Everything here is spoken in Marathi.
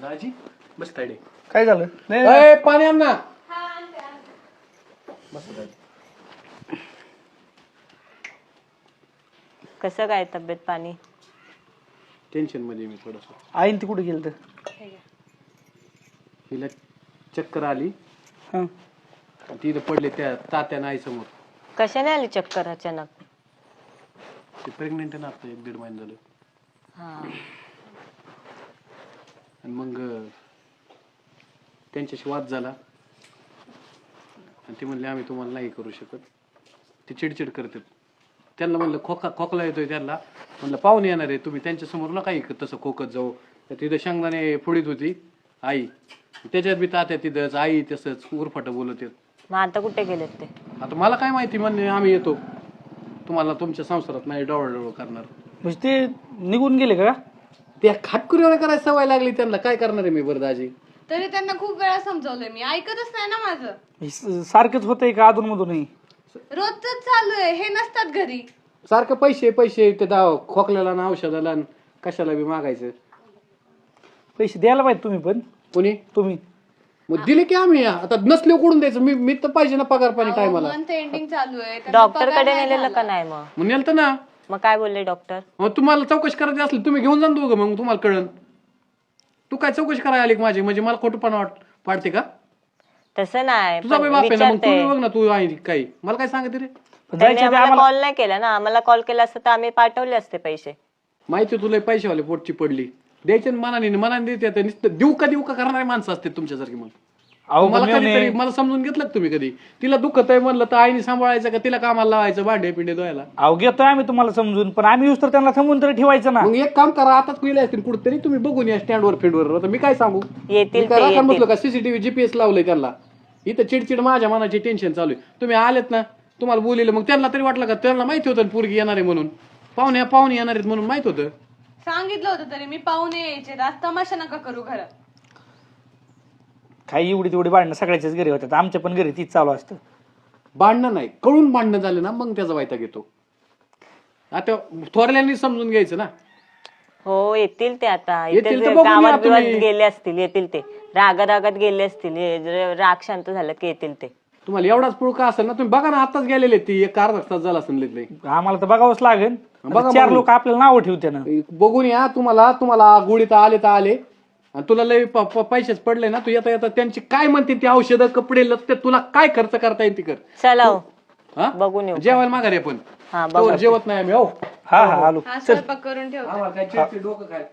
दाजी बस तायडे. काय झालं? ए, पाणी आण ना. बस दाजी. कसं काय तब्येत पाणी? टेन्शन मध्ये मी थोडस. आईन ती कुठे गेलं तर हिला चक्कर आली हा तिथे पडले त्या तात्या आई समोर. कशाने आली चक्कर अचानक? ते प्रेग्नेंट ना आता 1-1.5 महिने झालं. हा आणि मग त्यांच्याशी वाद झाला आणि ते म्हणले आम्ही तुम्हाला नाही करू शकत. ते चिडचिड करतात. त्यांना म्हणलं खोकला येतोय त्यांना. म्हणलं पाहुणे येणार आहे तुम्ही त्यांच्या समोर नका तसं खोकत जाऊ. तर तिथं शेंगदाणे फोडीत होती आई. त्याच्यात बी तात्या तिथंच आई तसंच उरफाट बोलत येत. मग आता कुठे गेलेत ते? आता मला काय माहिती म्हणले आम्ही येतो तुम्हाला तुमच्या संसारात नाही डवळ करणार. म्हणजे ते निघून गेले का? त्या खाटकुरीवर करायची सवय लागली त्यांना. काय करणार आहे मी बरं दाजी? तरी त्यांना खूप वेळा समजावलंय मी, ऐकतच नाही ना माझं. सारखंच होतंय का अधून मधूनही? रोजच चालू आहे, हे नसतात घरी. सारखं पैसे ते खोकल्याला ना औषधाला आणि कशाला बी मागायचं. पैसे द्यायला पाहिजे तुम्ही पण. कोणी? तुम्ही मग दिले की आम्ही. आता नसले कोडून द्यायचं. मी तर पाहिजे ना पगार पाणी टायमाला. मंथ एंडिंग चालू आहे, त्यांचा डॉक्टर पगार कडे नाही नेलेलं झाला. का नाही मग? मग नेलतं ना. मग काय बोलले डॉक्टर? मग तुम्हाला चौकशी करायची असली तुम्ही घेऊन जा ना दोघं मग तुम्हाला कळन. तू काय चौकशी करायला आली माझी? म्हणजे मला खोटंपणा पाडते का? तसं नाही, तुझा पण बाप आहे ना मग विचारते. तू बघ ना तू आहे काही मला काय सांगते रे. त्यांनी आम्हाला कॉल नाही केला ना. आम्हाला कॉल केला असता तर आम्ही पाठवले असते पैसे. माहिती तुला पैशावाले पोटची पडली. द्यायचे ना मनाने देते. नुसतं देऊ का करणारे माणसं असते तुमच्यासारखी. मग अहो मला पण कधीतरी मला समजून घेतलं का तुम्ही कधी? तिला दुखत आहे म्हणलं तर आईने सांभाळायचं का तिला कामाला लावायचं भांडे पिंडे धुवायला? अहो घेतोय आम्ही तुम्हाला समजून, पण आम्ही येऊस तर त्यांना थांबून तरी ठेवायचं ना. मग एक काम करा आताच कुठे असतील कुठेतरी तुम्ही बघून या स्टँडवर फीडवर. आता मी काय सांगू? येतील ते, म्हटलं येतील. का सीसीटीव्ही जीपीएस लावलंय त्यांना. इथं चिडचिड माझ्या मनाची टेन्शन चालू आहे. तुम्ही आलेत ना तुम्हाला बोलिलं मग त्यांना तरी वाटलं का? त्यांना माहिती होतं पोरगी येणार आहे म्हणून. पाहुणे येणार आहेत म्हणून माहित होतं. सांगितलं होतं तरी मी, पाहुणे यायचे, आज तमाशा नका करू घरात. काही एवढी तेवढी भांडणं सगळ्याच्याच घरी होतात. आमच्या पण घरी तीच चालू असतं. भांडणं नाही कळून भांडणं झालं ना मग त्याचा वाईटा घेतो. आता थोरल्यांनी समजून घ्यायचं ना. हो येतील ते आता. येतील इथे तर बघून या गावात बिवात तुम्ही. गेले असतील, येतील ते. रागात गेले असतील. राग शांत झालं की येतील ते. तुम्हाला एवढाच पुळका असेल ना तुम्ही बघा ना आताच गेलेले ती 1 अर्धा तास झाला असेल. आम्हाला तर बघावंच लागेल. बघा, 4 बघू. लोक आपल्याला नावं ठेवते ना. बघून या. तुम्हाला गुढीत आले तर आले आणि तुला लय पैसेच पडले ना. तू येता त्यांची काय म्हणते ती औषधं कपडे लत्ते तुला काय खर्च करता येईल ती कर. चला हो. हा? बघून येऊ. जेवायला माघारी आपण. हा बघा. जेवत नाही आम्ही. हो हा आलो. हा स्वयंपाक करून ठेवतो. आम्हाला काय चिडचिड डोकं काय